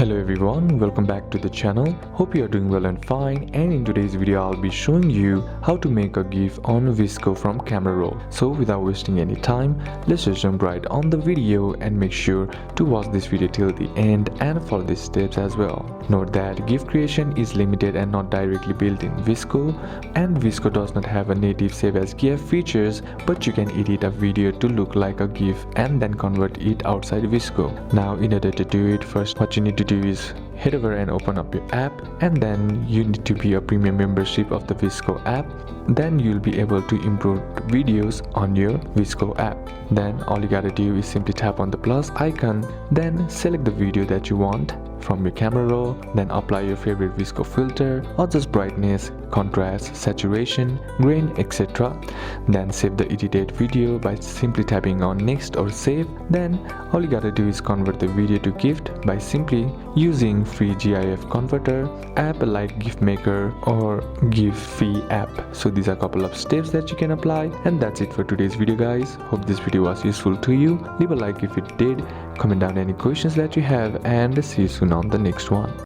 Hello everyone, welcome back to the channel. Hope you are doing well and fine, and in today's video I'll be showing you how to make a GIF on VSCO from camera roll. So without wasting any time, let's just jump right on the video and make sure to watch this video till the end and follow these steps as well. Note that GIF creation is limited and not directly built in VSCO, and VSCO does not have a native save as GIF features, but you can edit a video to look like a GIF and then convert it outside VSCO. Now in order to do it, first what you need to do is head over and open up your app, and then you need to be a premium membership of the VSCO app. Then you'll be able to import videos on your VSCO app. Then all you gotta do is simply tap on the plus icon, then select the video that you want from your camera roll, then apply your favorite VSCO filter, adjust brightness, contrast, saturation, grain, etc. Then save the edited video by simply tapping on next or save. Then all you gotta do is convert the video to GIF by simply using free GIF converter app like GIF Maker or GIFy app. So these are a couple of steps that you can apply, and that's it for today's video guys. Hope this video was useful to you. Leave a like if it did, comment down any questions that you have, and see you soon on the next one.